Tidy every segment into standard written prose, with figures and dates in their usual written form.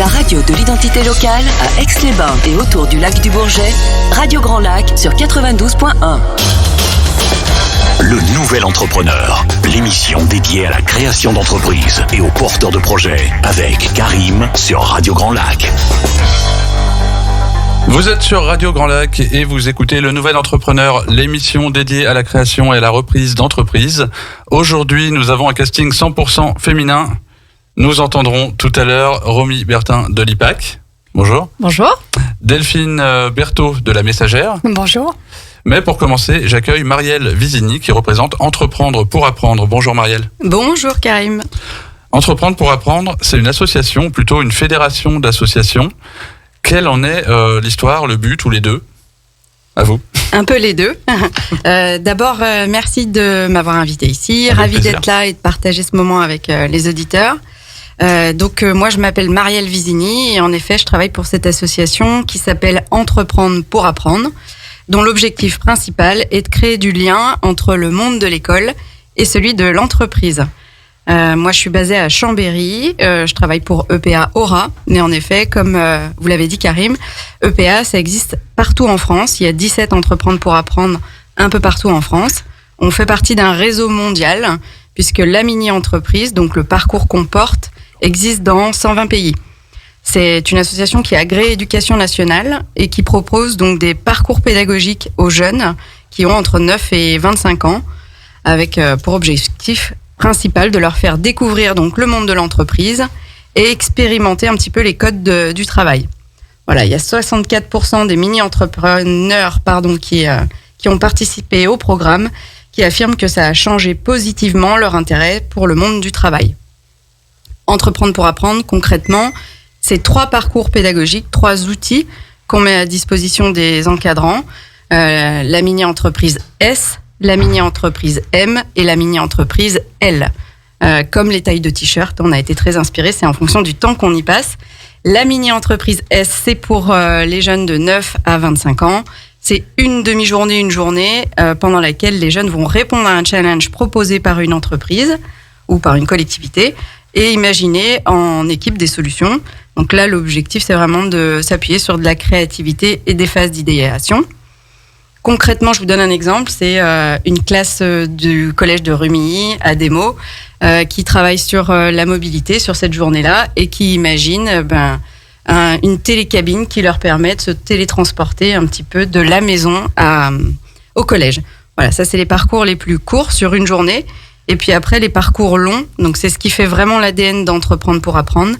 La radio de l'identité locale à Aix-les-Bains et autour du lac du Bourget, Radio Grand Lac sur 92.1. Le Nouvel Entrepreneur, l'émission dédiée à la création d'entreprises et aux porteurs de projets, avec Karim sur Radio Grand Lac. Vous êtes sur Radio Grand Lac et vous écoutez Le Nouvel Entrepreneur, l'émission dédiée à la création et à la reprise d'entreprises. Aujourd'hui, nous avons un casting 100% féminin. Nous entendrons tout à l'heure Romy Bertin de l'IPAC. Bonjour. Bonjour. Delphine Berthaud de La Messagère. Bonjour. Mais pour commencer, j'accueille Marielle Vizini qui représente Entreprendre pour apprendre. Bonjour Marielle. Bonjour Karim. Entreprendre pour apprendre, c'est une association, plutôt une fédération d'associations. Quelle en est l'histoire, le but ou les deux ? À vous. Un peu les deux. D'abord, merci de m'avoir invité ici. Avec Ravie plaisir. d'être là et de partager ce moment avec les auditeurs. Moi, je m'appelle Marielle Vizini et en effet, je travaille pour cette association qui s'appelle Entreprendre pour apprendre, dont l'objectif principal est de créer du lien entre le monde de l'école et celui de l'entreprise. Moi, je suis basée à Chambéry. Je travaille pour EPA Aura. Mais en effet, comme vous l'avez dit, Karim, EPA, ça existe partout en France. Il y a 17 Entreprendre pour apprendre un peu partout en France. On fait partie d'un réseau mondial puisque la mini-entreprise, donc le parcours qu'on porte, existe dans 120 pays. C'est une association qui est agréée Éducation nationale et qui propose donc des parcours pédagogiques aux jeunes qui ont entre 9 et 25 ans avec pour objectif principal de leur faire découvrir donc le monde de l'entreprise et expérimenter un petit peu les codes du travail. Voilà, il y a 64% des mini-entrepreneurs qui ont participé au programme qui affirment que ça a changé positivement leur intérêt pour le monde du travail. Entreprendre pour apprendre, concrètement, c'est 3 parcours pédagogiques, 3 outils qu'on met à disposition des encadrants. La mini-entreprise S, la mini-entreprise M et la mini-entreprise L. Comme les tailles de t-shirt, on a été très inspirés, c'est en fonction du temps qu'on y passe. La mini-entreprise S, c'est pour les jeunes de 9 à 25 ans. C'est une demi-journée, une journée pendant laquelle les jeunes vont répondre à un challenge proposé par une entreprise ou par une collectivité et imaginer en équipe des solutions. Donc là, l'objectif, c'est vraiment de s'appuyer sur de la créativité et des phases d'idéation. Concrètement, je vous donne un exemple, c'est une classe du collège de Rumilly à Desmaux qui travaille sur la mobilité sur cette journée-là et qui imagine une télécabine qui leur permet de se télétransporter un petit peu de la maison au collège. Voilà, ça c'est les parcours les plus courts sur une journée. Et puis après, les parcours longs, donc c'est ce qui fait vraiment l'ADN d'Entreprendre pour apprendre.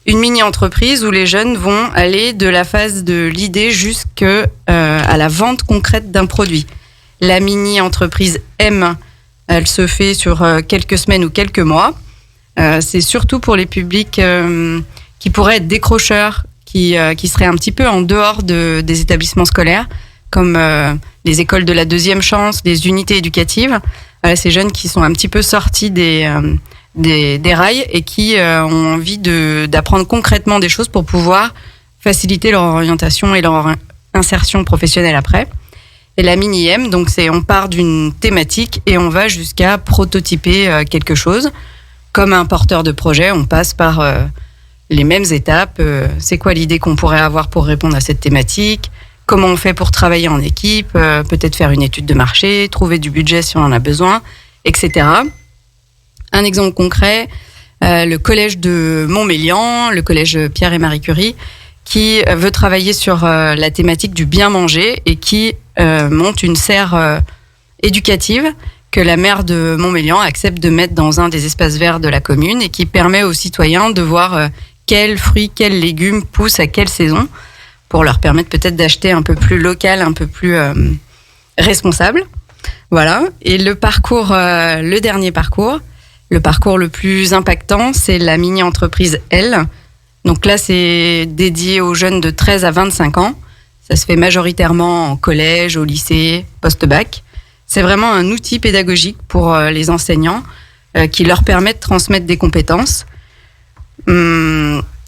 Une mini-entreprise où les jeunes vont aller de la phase de l'idée jusqu'à la vente concrète d'un produit. La mini-entreprise M, elle se fait sur quelques semaines ou quelques mois. C'est surtout pour les publics qui pourraient être décrocheurs, qui seraient un petit peu en dehors des établissements scolaires, comme les écoles de la deuxième chance, les unités éducatives. Ces jeunes qui sont un petit peu sortis des rails et qui ont envie d'apprendre concrètement des choses pour pouvoir faciliter leur orientation et leur insertion professionnelle après. Et la mini-M, donc on part d'une thématique et on va jusqu'à prototyper quelque chose. Comme un porteur de projet, on passe par les mêmes étapes. C'est quoi l'idée qu'on pourrait avoir pour répondre à cette thématique ? Comment on fait pour travailler en équipe, peut-être faire une étude de marché, trouver du budget si on en a besoin, etc. Un exemple concret, le collège de Montmélian, le collège Pierre et Marie Curie, qui veut travailler sur la thématique du bien manger et qui monte une serre éducative que la maire de Montmélian accepte de mettre dans un des espaces verts de la commune et qui permet aux citoyens de voir quels fruits, quels légumes poussent à quelle saison, pour leur permettre peut-être d'acheter un peu plus local, un peu plus responsable. Voilà. Et le dernier parcours, le parcours le plus impactant, c'est la mini-entreprise L. Donc là, c'est dédié aux jeunes de 13 à 25 ans. Ça se fait majoritairement en collège, au lycée, post-bac. C'est vraiment un outil pédagogique pour les enseignants qui leur permet de transmettre des compétences.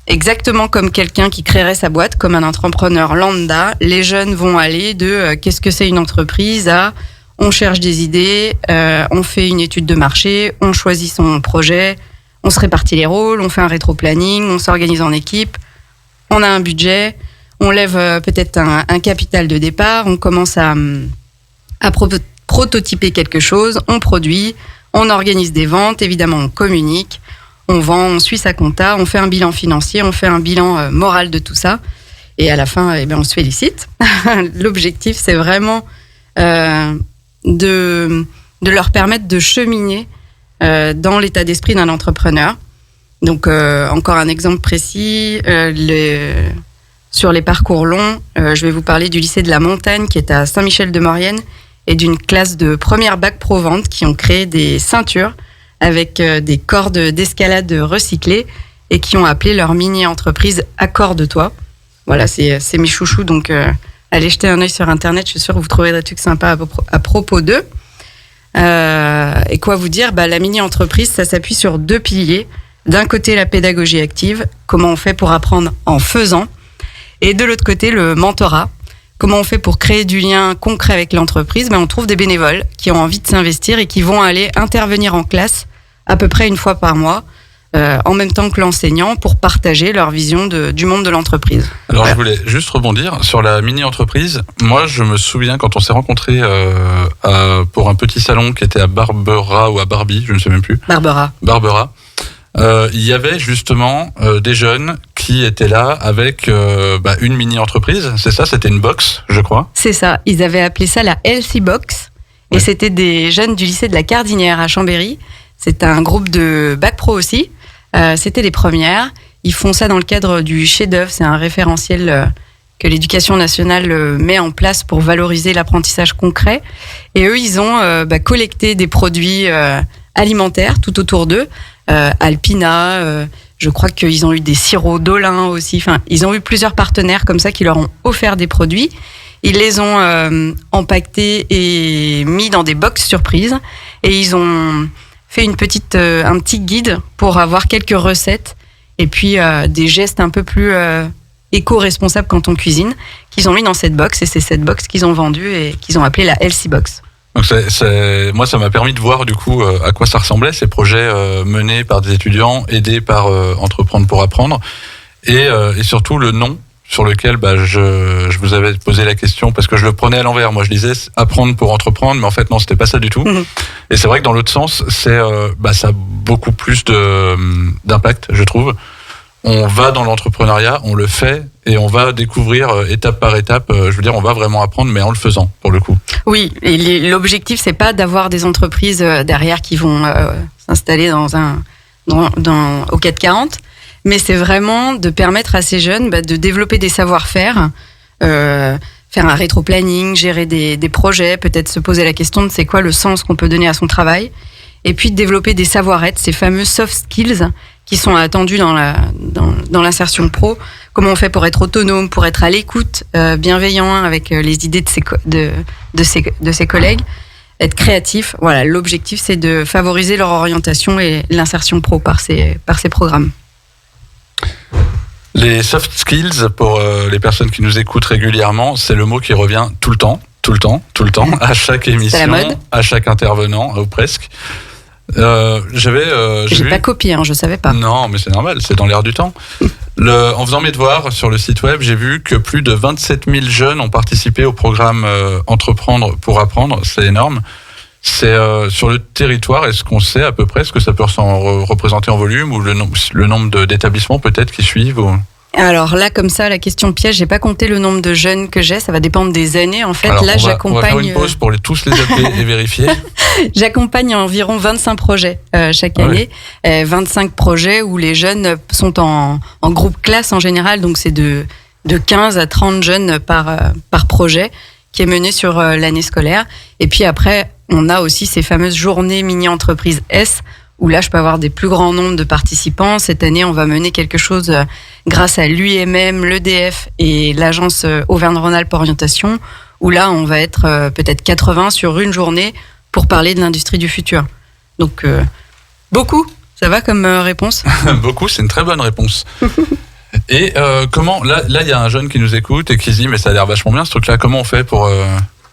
Exactement comme quelqu'un qui créerait sa boîte, comme un entrepreneur lambda, les jeunes vont aller de qu'est-ce que c'est une entreprise à on cherche des idées, on fait une étude de marché, on choisit son projet, on se répartit les rôles, on fait un rétro-planning, on s'organise en équipe, on a un budget, on lève peut-être un capital de départ, on commence à prototyper quelque chose, on produit, on organise des ventes, évidemment on communique, on vend, on suit sa compta, on fait un bilan financier, on fait un bilan moral de tout ça. Et à la fin, on se félicite. L'objectif, c'est vraiment de leur permettre de cheminer dans l'état d'esprit d'un entrepreneur. Donc, encore un exemple précis, sur les parcours longs, je vais vous parler du lycée de la Montagne qui est à Saint-Michel-de-Maurienne et d'une classe de première bac pro vente qui ont créé des ceintures avec des cordes d'escalade recyclées et qui ont appelé leur mini-entreprise Accorde-toi. Voilà, c'est mes chouchous, donc allez jeter un œil sur Internet, je suis sûre que vous trouverez des trucs sympas à propos d'eux. Et quoi vous dire, la mini-entreprise, ça s'appuie sur 2 piliers. D'un côté, la pédagogie active, comment on fait pour apprendre en faisant, et de l'autre côté, le mentorat. Comment on fait pour créer du lien concret avec l'entreprise ? On trouve des bénévoles qui ont envie de s'investir et qui vont aller intervenir en classe à peu près une fois par mois, en même temps que l'enseignant, pour partager leur vision du monde de l'entreprise. Alors voilà. Je voulais juste rebondir sur la mini-entreprise. Moi, je me souviens quand on s'est rencontrés pour un petit salon qui était à Barbera ou à Barbie, je ne sais même plus. Barbera. Il y avait justement des jeunes qui étaient là avec une mini-entreprise, c'est ça, c'était une box, je crois. C'est ça, ils avaient appelé ça la Healthy Box, et c'était des jeunes du lycée de la Cardinière à Chambéry. C'est un groupe de bac pro aussi, c'était les premières. Ils font ça dans le cadre du chef-d'œuvre, c'est un référentiel que l'éducation nationale met en place pour valoriser l'apprentissage concret. Et eux, ils ont collecté des produits alimentaires tout autour d'eux, Alpina, je crois qu'ils ont eu des sirops d'Olin aussi. Enfin, ils ont eu plusieurs partenaires comme ça qui leur ont offert des produits. Ils les ont empaquetés et mis dans des box surprises. Et ils ont fait un petit guide pour avoir quelques recettes et puis des gestes un peu plus éco-responsables quand on cuisine qu'ils ont mis dans cette box. Et c'est cette box qu'ils ont vendue et qu'ils ont appelée la Healthy Box. Donc moi, ça m'a permis de voir du coup à quoi ça ressemblait, ces projets menés par des étudiants, aidés par Entreprendre pour apprendre, et surtout le nom sur lequel je vous avais posé la question, parce que je le prenais à l'envers. Moi, je disais apprendre pour entreprendre, mais en fait non, c'était pas ça du tout. Mmh. Et c'est vrai que dans l'autre sens, ça a beaucoup plus d'impact, je trouve. On va dans l'entrepreneuriat, on le fait et on va découvrir étape par étape. Je veux dire, on va vraiment apprendre, mais en le faisant, pour le coup. Oui, et l'objectif, c'est pas d'avoir des entreprises derrière qui vont s'installer au 440, mais c'est vraiment de permettre à ces jeunes de développer des savoir-faire, faire un rétro-planning, gérer des projets, peut-être se poser la question de c'est quoi le sens qu'on peut donner à son travail, et puis de développer des savoir-être, ces fameux soft skills qui sont attendus dans l'insertion pro. Comment on fait pour être autonome, pour être à l'écoute, bienveillant avec les idées de ses collègues, être créatif. Voilà, l'objectif, c'est de favoriser leur orientation et l'insertion pro par ces programmes. Les soft skills, pour les personnes qui nous écoutent régulièrement, c'est le mot qui revient tout le temps, à chaque émission, à chaque intervenant, ou presque. J'ai pas copié, je savais pas. Non, mais c'est normal, c'est dans l'air du temps. En faisant mes devoirs sur le site web, j'ai vu que plus de 27 000 jeunes ont participé au programme Entreprendre pour apprendre. C'est énorme. C'est sur le territoire. Est-ce qu'on sait à peu près ce que ça peut représenter en volume, ou le nombre d'établissements peut-être qui suivent ou... Alors là, comme ça, la question piège, j'ai pas compté le nombre de jeunes que j'ai, ça va dépendre des années. En fait, là, j'accompagne... On va faire une pause pour tous les appeler et vérifier. J'accompagne environ 25 projets chaque année. 25 projets où les jeunes sont en groupe classe en général, donc c'est de 15 à 30 jeunes par projet qui est mené sur l'année scolaire. Et puis après, on a aussi ces fameuses journées mini-entreprises S, où là, je peux avoir des plus grands nombres de participants. Cette année, on va mener quelque chose grâce à l'UIMM, l'EDF et l'agence Auvergne-Rhône-Alpes Orientation, où là, on va être peut-être 80 sur une journée pour parler de l'industrie du futur. Donc, beaucoup, ça va comme réponse ? Beaucoup, c'est une très bonne réponse. Et comment, là, il y a un jeune qui nous écoute et qui se dit, mais ça a l'air vachement bien ce truc-là, comment on fait pour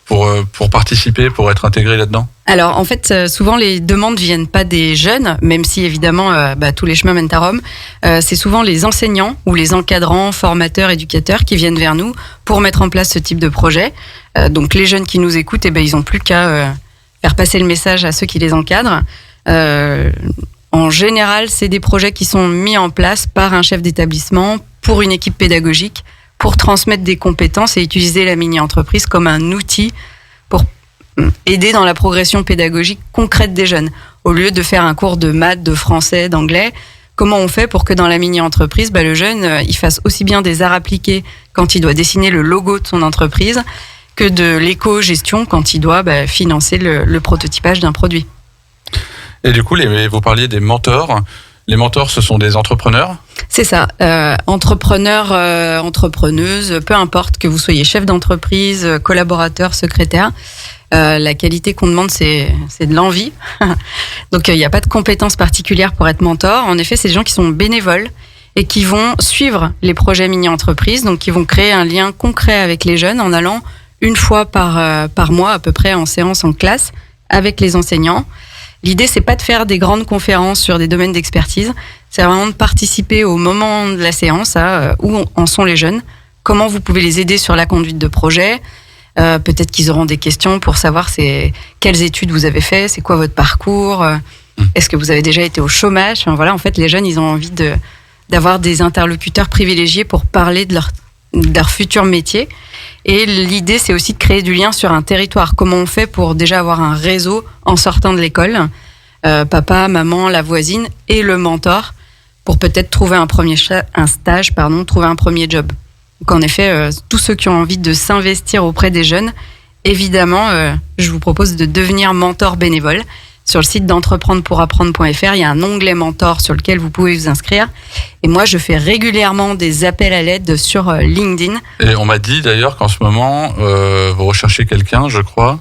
pour participer, pour être intégré là-dedans? Alors en fait, souvent les demandes viennent pas des jeunes, même si évidemment tous les chemins mènent à Rome. C'est souvent les enseignants ou les encadrants, formateurs, éducateurs qui viennent vers nous pour mettre en place ce type de projet. Donc les jeunes qui nous écoutent, ils ont plus qu'à faire passer le message à ceux qui les encadrent. En général, c'est des projets qui sont mis en place par un chef d'établissement pour une équipe pédagogique pour transmettre des compétences et utiliser la mini-entreprise comme un outil pour aider dans la progression pédagogique concrète des jeunes. Au lieu de faire un cours de maths, de français, d'anglais, comment on fait pour que dans la mini-entreprise, le jeune, il fasse aussi bien des arts appliqués quand il doit dessiner le logo de son entreprise que de l'éco-gestion quand il doit financer le prototypage d'un produit. Et du coup, vous parliez des mentors. Les mentors, ce sont des entrepreneurs? C'est ça. Entrepreneurs, entrepreneuses, peu importe que vous soyez chef d'entreprise, collaborateur, secrétaire. La qualité qu'on demande, c'est de l'envie. Donc, il n'y a pas de compétences particulières pour être mentor. En effet, c'est des gens qui sont bénévoles et qui vont suivre les projets mini-entreprises. Donc, qui vont créer un lien concret avec les jeunes en allant une fois par mois, à peu près, en séance, en classe, avec les enseignants. L'idée, c'est pas de faire des grandes conférences sur des domaines d'expertise. C'est vraiment de participer au moment de la séance, où en sont les jeunes, comment vous pouvez les aider sur la conduite de projet. Peut-être qu'ils auront des questions pour savoir quelles études vous avez fait, c'est quoi votre parcours, est-ce que vous avez déjà été au chômage. Enfin, voilà, en fait, les jeunes, ils ont envie d'avoir des interlocuteurs privilégiés pour parler de leur futur métier. Et l'idée, c'est aussi de créer du lien sur un territoire. Comment on fait pour déjà avoir un réseau en sortant de l'école, papa, maman, la voisine et le mentor, pour peut-être trouver un stage, trouver un premier job. Donc en effet, tous ceux qui ont envie de s'investir auprès des jeunes, évidemment, je vous propose de devenir mentor bénévole. Sur le site d'entreprendre-pour-apprendre.fr, il y a un onglet mentor sur lequel vous pouvez vous inscrire. Et moi, je fais régulièrement des appels à l'aide sur LinkedIn. Et on m'a dit d'ailleurs qu'en ce moment, vous recherchez quelqu'un, je crois.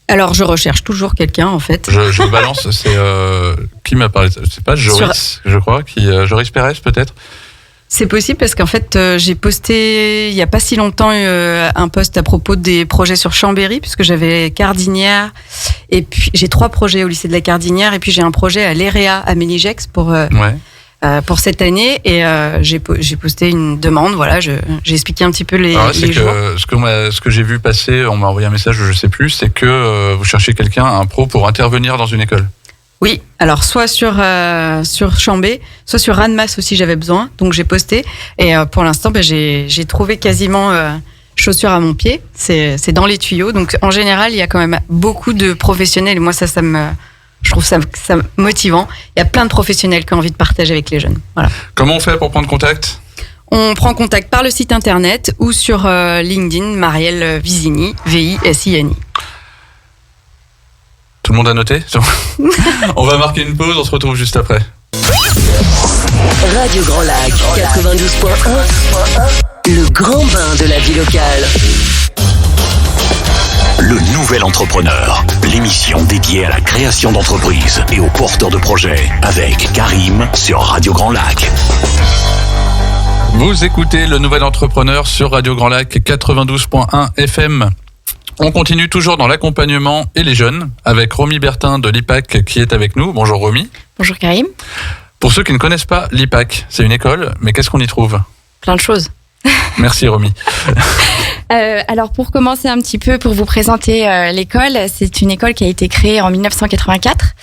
Alors, je recherche toujours quelqu'un, en fait. Je balance, c'est... qui m'a parlé? C'est pas Joris, je crois, Joris Pérez, peut-être? C'est possible parce qu'en fait, j'ai posté il n'y a pas si longtemps un post à propos des projets sur Chambéry, puisque j'avais Cardinière, et puis j'ai 3 projets au lycée de la Cardinière, et puis j'ai un projet à l'EREA à Ménigex pour cette année, et j'ai posté une demande. Voilà, j'ai expliqué un petit peu les jours. Ce que j'ai vu passer, on m'a envoyé un message, je sais plus, c'est que vous cherchez quelqu'un, un pro, pour intervenir dans une école. Oui, alors soit sur Chambé, soit sur Annemasse aussi j'avais besoin, donc j'ai posté, et pour l'instant j'ai trouvé quasiment chaussures à mon pied, c'est dans les tuyaux, donc en général il y a quand même beaucoup de professionnels, et moi je trouve ça motivant, il y a plein de professionnels qui ont envie de partager avec les jeunes. Voilà. Comment on fait pour prendre contact? On prend contact par le site internet ou sur LinkedIn, Marielle Visini, V-I-S-I-N-I. Tout le monde a noté? On va marquer une pause, on se retrouve juste après. Radio Grand Lac 92.1, le grand bain de la vie locale. Le Nouvel Entrepreneur, l'émission dédiée à la création d'entreprises et aux porteurs de projets, avec Karim sur Radio Grand Lac. Vous écoutez Le Nouvel Entrepreneur sur Radio Grand Lac 92.1 FM. On continue toujours dans l'accompagnement et les jeunes avec Romy Bertin de l'IPAC qui est avec nous. Bonjour Romy. Bonjour Karim. Pour ceux qui ne connaissent pas l'IPAC, c'est une école, mais qu'est-ce qu'on y trouve? Plein de choses. Merci Romy. Alors pour commencer un petit peu, pour vous présenter l'école, c'est une école qui a été créée en 1984.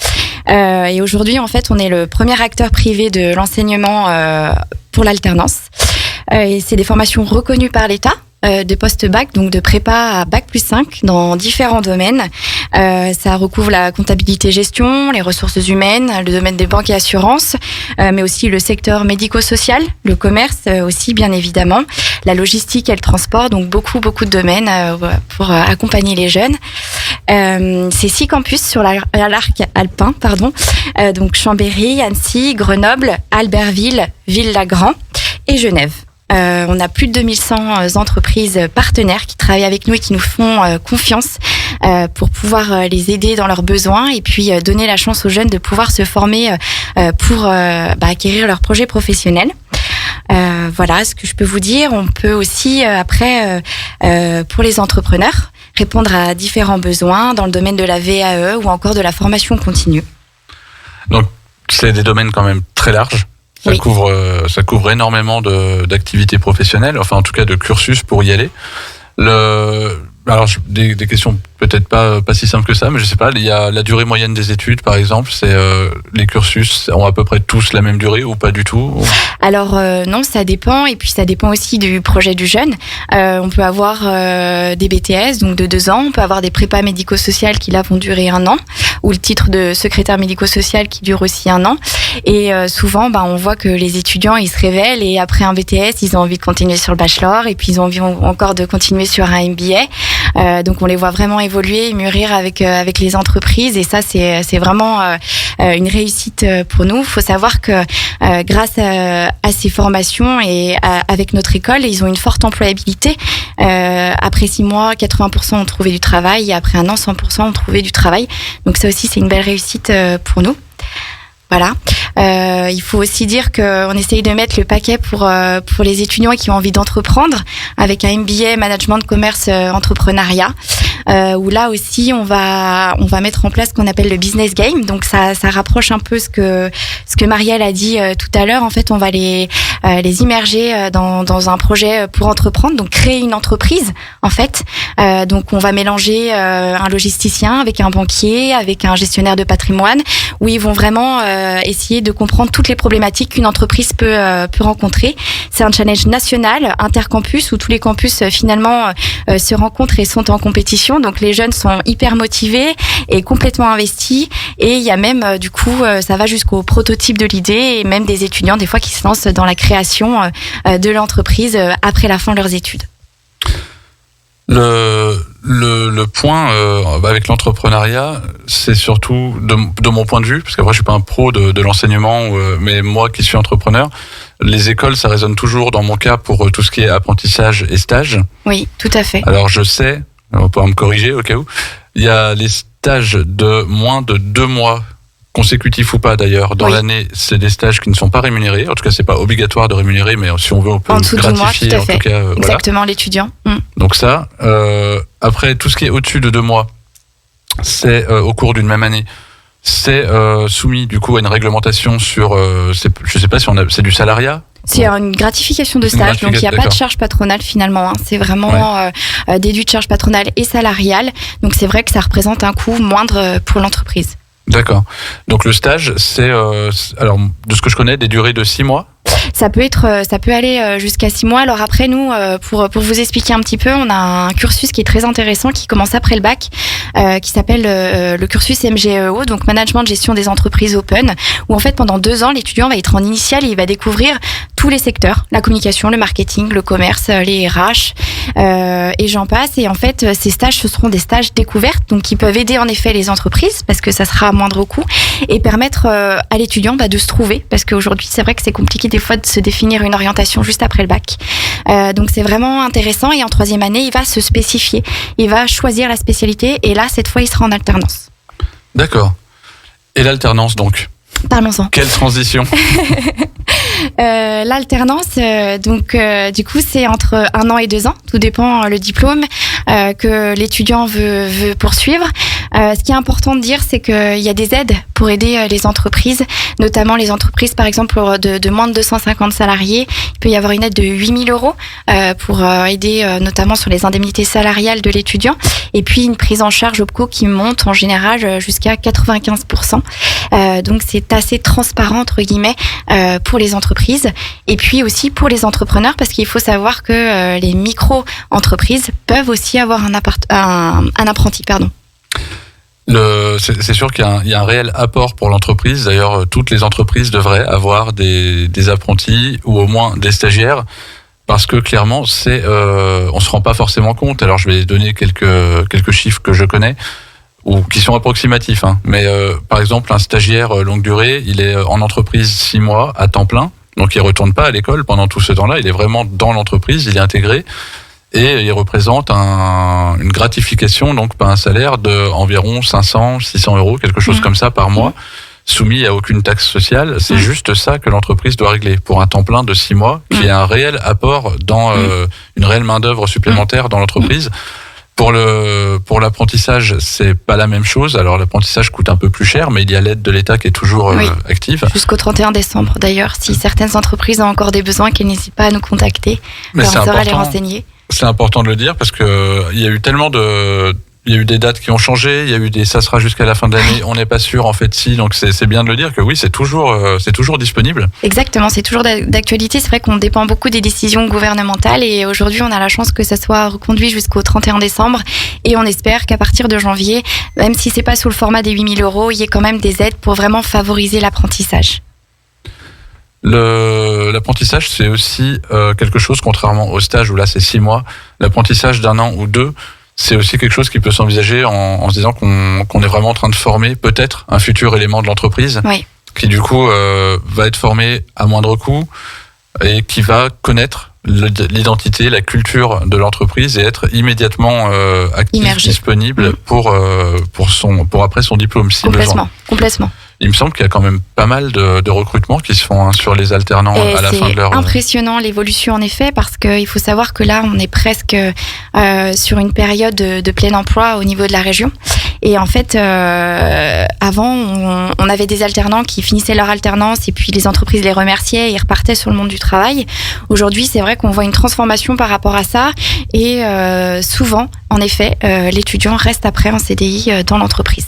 Et aujourd'hui, en fait, on est le premier acteur privé de l'enseignement pour l'alternance. Et c'est des formations reconnues par l'État. De post-bac, donc de prépa à bac+5 dans différents domaines. Ça recouvre la comptabilité-gestion, les ressources humaines, le domaine des banques et assurances, mais aussi le secteur médico-social, le commerce aussi bien évidemment, la logistique et le transport, donc beaucoup de domaines pour accompagner les jeunes. C'est 6 campus sur l'arc alpin, donc Chambéry, Annecy, Grenoble, Albertville, Ville-Lagrand et Genève. On a plus de 2100 entreprises partenaires qui travaillent avec nous et qui nous font confiance pour pouvoir les aider dans leurs besoins et puis donner la chance aux jeunes de pouvoir se former pour acquérir leur projet professionnel. Voilà ce que je peux vous dire. On peut aussi après pour les entrepreneurs répondre à différents besoins dans le domaine de la VAE ou encore de la formation continue. Donc, c'est des domaines quand même très larges. Ça Oui. couvre énormément d'activités professionnelles, enfin en tout cas de cursus pour y aller. Alors des questions peut-être pas si simples que ça, mais je sais pas. Il y a la durée moyenne des études, par exemple. C'est les cursus ont à peu près tous la même durée ou pas du tout. Alors non, ça dépend, et puis ça dépend aussi du projet du jeune. On peut avoir des BTS, donc de 2 ans. On peut avoir des prépas médico-sociales qui là vont durer 1 an, ou le titre de secrétaire médico-social qui dure aussi 1 an. Et souvent, on voit que les étudiants, ils se révèlent, et après un BTS, ils ont envie de continuer sur le bachelor, et puis ils ont envie encore de continuer sur un MBA. Donc on les voit vraiment évoluer et mûrir avec les entreprises, et ça c'est vraiment une réussite pour nous. Il faut savoir que grâce à ces formations et avec notre école, ils ont une forte employabilité. Après 6 mois, 80% ont trouvé du travail, et après 1 an, 100% ont trouvé du travail. Donc ça aussi, c'est une belle réussite pour nous. Voilà. Il faut aussi dire qu'on essaye de mettre le paquet pour les étudiants qui ont envie d'entreprendre, avec un MBA management de commerce entrepreneuriat, où là aussi on va mettre en place ce qu'on appelle le business game. Donc ça rapproche un peu ce que Marielle a dit tout à l'heure. En fait, on va les immerger dans un projet pour entreprendre, donc créer une entreprise en fait. Donc on va mélanger un logisticien avec un banquier, avec un gestionnaire de patrimoine, où ils vont vraiment essayer de comprendre toutes les problématiques qu'une entreprise peut rencontrer. C'est un challenge national, intercampus, où tous les campus finalement se rencontrent et sont en compétition. Donc les jeunes sont hyper motivés et complètement investis. Et il y a même du coup, ça va jusqu'au prototype de l'idée, et même des étudiants des fois qui se lancent dans la création de l'entreprise après la fin de leurs études. Le point avec l'entrepreneuriat, c'est surtout de mon point de vue, parce qu'après je suis pas un pro de l'enseignement, mais moi qui suis entrepreneur, les écoles, ça résonne toujours dans mon cas pour tout ce qui est apprentissage et stage. Oui, tout à fait. Alors je sais, on pourra me corriger au cas où, il y a les stages de moins de 2 mois consécutifs ou pas d'ailleurs dans l'année, c'est des stages qui ne sont pas rémunérés. En tout cas, c'est pas obligatoire de rémunérer, mais si on veut, on peut en dessous de 2 mois, gratifier. tout à fait. En tout cas, exactement, voilà. L'étudiant. Donc ça, après tout ce qui est au-dessus de 2 mois, c'est au cours d'une même année, c'est soumis du coup à une réglementation sur, je sais pas si c'est du salariat. C'est une gratification de stage, donc il n'y a pas de charge patronale finalement. C'est vraiment déduit de charge patronale et salariale. Donc c'est vrai que ça représente un coût moindre pour l'entreprise. D'accord. Donc le stage, c'est alors de ce que je connais, des durées de 6 mois. Ça peut aller jusqu'à 6 mois. Alors après, nous, pour vous expliquer un petit peu, on a un cursus qui est très intéressant, qui commence après le bac, qui s'appelle le cursus MGEO, donc Management de Gestion des Entreprises Open, où en fait pendant 2 ans, l'étudiant va être en initiale et il va découvrir tous les secteurs, la communication, le marketing, le commerce, les RH, et j'en passe. Et en fait, ces stages, ce seront des stages découvertes, donc qui peuvent aider en effet les entreprises, parce que ça sera à moindre coût, et permettre à l'étudiant de se trouver, parce qu'aujourd'hui, c'est vrai que c'est compliqué des fois de se définir une orientation juste après le bac. Donc c'est vraiment intéressant, et en 3e année, il va se spécifier. Il va choisir la spécialité, et là, cette fois, il sera en alternance. D'accord. Et l'alternance, donc ? Parlons-en. Quelle transition ? L'alternance, du coup, c'est entre 1 an et 2 ans. Tout dépend le diplôme que l'étudiant veut poursuivre. Ce qui est important de dire, c'est qu'il y a des aides pour aider les entreprises, notamment les entreprises, par exemple, de moins de 250 salariés. Il peut y avoir une aide de 8 000 euros pour aider notamment sur les indemnités salariales de l'étudiant. Et puis, une prise en charge OPCO qui monte en général jusqu'à 95%. Donc, c'est assez transparent, entre guillemets, pour les entreprises. Et puis aussi pour les entrepreneurs, parce qu'il faut savoir que les micro-entreprises peuvent aussi avoir un apprenti. C'est sûr qu'il y a un réel apport pour l'entreprise. D'ailleurs, toutes les entreprises devraient avoir des apprentis ou au moins des stagiaires, parce que clairement, on se rend pas forcément compte. Alors, je vais donner quelques chiffres que je connais ou qui sont approximatifs. Mais par exemple, un stagiaire longue durée, il est en entreprise 6 mois à temps plein, donc il retourne pas à l'école pendant tout ce temps-là. Il est vraiment dans l'entreprise, il est intégré. Et il représente une gratification, donc pas un salaire, de environ 500, 600 euros, quelque chose comme ça par mois, soumis à aucune taxe sociale. C'est juste ça que l'entreprise doit régler pour un temps plein de 6 mois, qui est un réel apport dans une réelle main-d'œuvre supplémentaire dans l'entreprise. Pour l'apprentissage, c'est pas la même chose. Alors l'apprentissage coûte un peu plus cher, mais il y a l'aide de l'État qui est toujours active. Jusqu'au 31 décembre d'ailleurs. Si certaines entreprises ont encore des besoins, qu'elles n'hésitent pas à nous contacter. Mais on saura les renseigner. C'est important de le dire parce que il y a eu tellement il y a eu des dates qui ont changé, il y a eu ça sera jusqu'à la fin de l'année, on n'est pas sûr en fait si, donc c'est bien de le dire que oui, c'est toujours disponible. Exactement, c'est toujours d'actualité, c'est vrai qu'on dépend beaucoup des décisions gouvernementales et aujourd'hui on a la chance que ça soit reconduit jusqu'au 31 décembre et on espère qu'à partir de janvier, même si c'est pas sous le format des 8 000 €, il y ait quand même des aides pour vraiment favoriser l'apprentissage. L'apprentissage, c'est aussi quelque chose, contrairement au stage où là c'est 6 mois, l'apprentissage d'1 an ou 2, c'est aussi quelque chose qui peut s'envisager en se disant qu'on est vraiment en train de former peut-être un futur élément de l'entreprise, qui du coup va être formé à moindre coût et qui va connaître l'identité, la culture de l'entreprise et être immédiatement actif, immergé, disponible pour après son diplôme si besoin. Complètement. Il me semble qu'il y a quand même pas mal de recrutements qui se font sur les alternants à la fin de leur... C'est impressionnant l'évolution en effet, parce qu'il faut savoir que là on est presque sur une période de plein emploi au niveau de la région. Et en fait, avant, on avait des alternants qui finissaient leur alternance et puis les entreprises les remerciaient et ils repartaient sur le monde du travail. Aujourd'hui, c'est vrai qu'on voit une transformation par rapport à ça et souvent, en effet, l'étudiant reste après en CDI dans l'entreprise.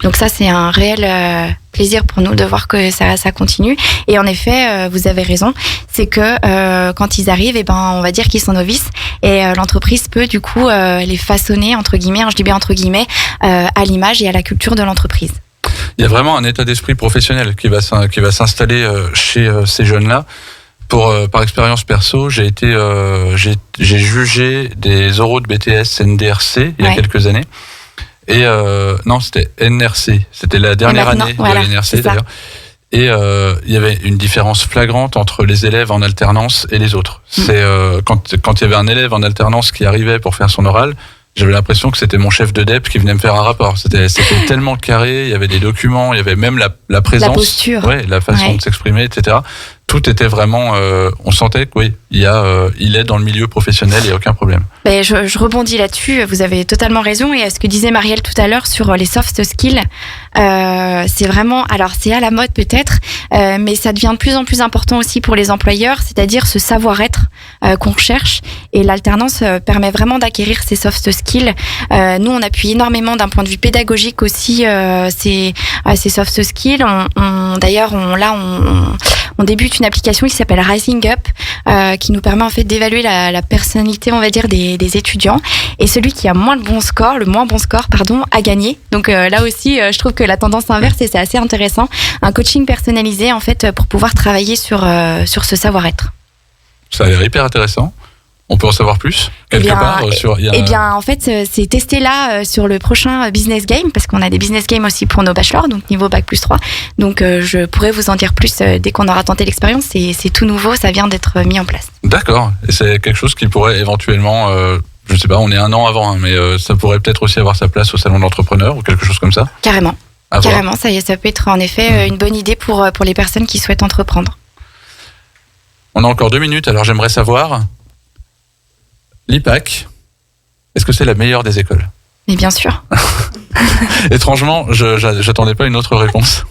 Donc ça, c'est un réel plaisir pour nous de voir que ça continue. Et en effet, vous avez raison, c'est que quand ils arrivent, on va dire qu'ils sont novices et l'entreprise peut du coup les façonner, entre guillemets, je dis bien entre guillemets, à l'image et à la culture de l'entreprise. Il y a vraiment un état d'esprit professionnel qui va s'installer chez ces jeunes-là. Par expérience perso, j'ai jugé des oraux de BTS NDRC il y a quelques années. Et non, c'était NRC. C'était la dernière année de l'NRC d'ailleurs. Et il y avait une différence flagrante entre les élèves en alternance et les autres. C'est quand il y avait un élève en alternance qui arrivait pour faire son oral, j'avais l'impression que c'était mon chef de DEP qui venait me faire un rapport. C'était tellement carré, il y avait des documents, il y avait même la présence, la posture, la façon de s'exprimer, etc. Tout était vraiment, on sentait que oui, il est dans le milieu professionnel, il n'y a aucun problème. Ben, je rebondis là-dessus, vous avez totalement raison. Et à ce que disait Marielle tout à l'heure sur les soft skills, c'est vraiment, alors c'est à la mode peut-être, mais ça devient de plus en plus important aussi pour les employeurs, c'est-à-dire ce savoir-être qu'on recherche. Et l'alternance permet vraiment d'acquérir ces soft skills. Nous, on appuie énormément d'un point de vue pédagogique aussi ces soft skills. D'ailleurs, on débute une application qui s'appelle Rising Up, qui nous permet en fait d'évaluer la personnalité, on va dire, des étudiants. Et celui qui a le moins bon score, a gagné. Donc là aussi, je trouve que la tendance inverse, et c'est assez intéressant. Un coaching personnalisé, en fait, pour pouvoir travailler sur ce savoir-être. Ça a l'air hyper intéressant. On peut en savoir plus en fait, c'est testé là sur le prochain business game, parce qu'on a des business games aussi pour nos bachelors, donc niveau bac+3. Donc je pourrais vous en dire plus dès qu'on aura tenté l'expérience. C'est tout nouveau, ça vient d'être mis en place. D'accord. Et c'est quelque chose qui pourrait éventuellement, je sais pas, on est 1 an avant, mais ça pourrait peut-être aussi avoir sa place au salon de l'entrepreneur ou quelque chose comme ça. Carrément. Ça peut être en effet une bonne idée pour les personnes qui souhaitent entreprendre. On a encore 2 minutes, alors j'aimerais savoir... L'IPAC, est-ce que c'est la meilleure des écoles ? Mais bien sûr. Étrangement, je n'attendais pas une autre réponse.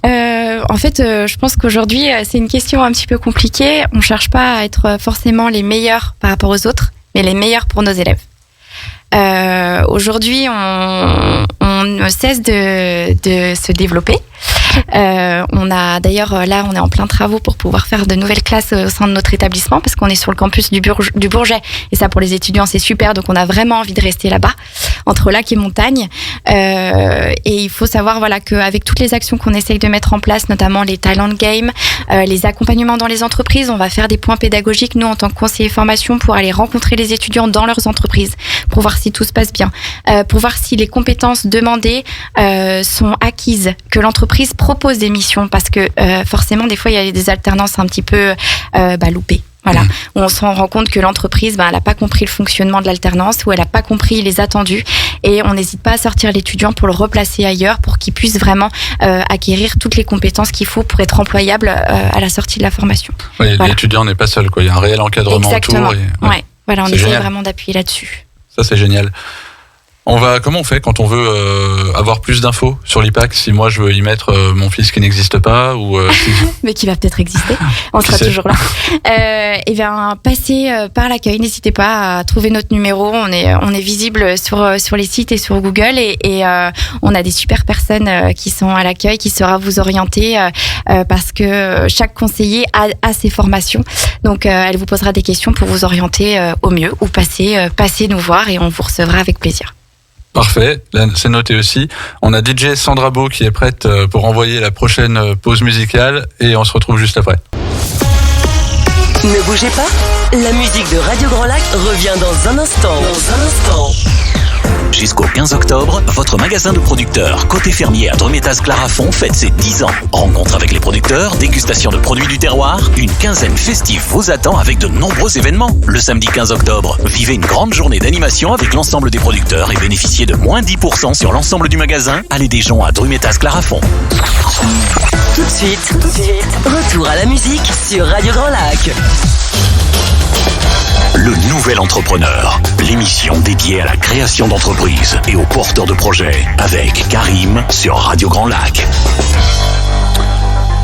En fait, je pense qu'aujourd'hui, c'est une question un petit peu compliquée. On ne cherche pas à être forcément les meilleurs par rapport aux autres, mais les meilleurs pour nos élèves. Aujourd'hui, on ne cesse de se développer. On a d'ailleurs, là, on est en plein travaux pour pouvoir faire de nouvelles classes au sein de notre établissement, parce qu'on est sur le campus du Bourget, et ça pour les étudiants c'est super, donc on a vraiment envie de rester là-bas, entre lac et montagne. Et il faut savoir qu'avec toutes les actions qu'on essaye de mettre en place, notamment les Talent Games, les accompagnements dans les entreprises, on va faire des points pédagogiques, nous en tant que conseillers formation, pour aller rencontrer les étudiants dans leurs entreprises, pour voir si tout se passe bien, pour voir si les compétences demandées sont acquises, que l'entreprise propose des missions, parce que forcément des fois il y a des alternances un petit peu loupées. Voilà, on se rend compte que l'entreprise, elle n'a pas compris le fonctionnement de l'alternance, ou elle n'a pas compris les attendus, et on n'hésite pas à sortir l'étudiant pour le replacer ailleurs, pour qu'il puisse vraiment acquérir toutes les compétences qu'il faut pour être employable à la sortie de la formation. Oui, l'étudiant n'est pas seul, quoi. Il y a un réel encadrement autour. On essaie vraiment d'appuyer là-dessus. Ça, c'est génial. Comment on fait quand on veut avoir plus d'infos sur l'IPAC? Si moi je veux y mettre mon fils qui n'existe pas ou Mais qui va peut-être exister. On sera toujours là. Et bien, passez par l'accueil. N'hésitez pas à trouver notre numéro. On est visible sur les sites et sur Google et on a des super personnes qui sont à l'accueil, qui saura vous orienter parce que chaque conseiller a ses formations. Donc, elle vous posera des questions pour vous orienter au mieux ou passez nous voir et on vous recevra avec plaisir. Parfait, là, c'est noté aussi. On a DJ Sandra Beau qui est prête pour envoyer la prochaine pause musicale et on se retrouve juste après. Ne bougez pas, la musique de Radio Grand Lac revient dans un instant. Jusqu'au 15 octobre, votre magasin de producteurs Côté Fermier à Drumettaz-Clarafond fête ses 10 ans. Rencontre avec les producteurs, dégustation de produits du terroir, une quinzaine festive vous attend avec de nombreux événements. Le samedi 15 octobre, vivez une grande journée d'animation avec l'ensemble des producteurs et bénéficiez de moins 10% sur l'ensemble du magasin. Allez des gens à Drumettaz-Clarafond. Tout de suite, retour à la musique sur Radio Grand Lac. Le Nouvel Entrepreneur, l'émission dédiée à la création d'entreprises et aux porteurs de projets avec Karim sur Radio Grand Lac.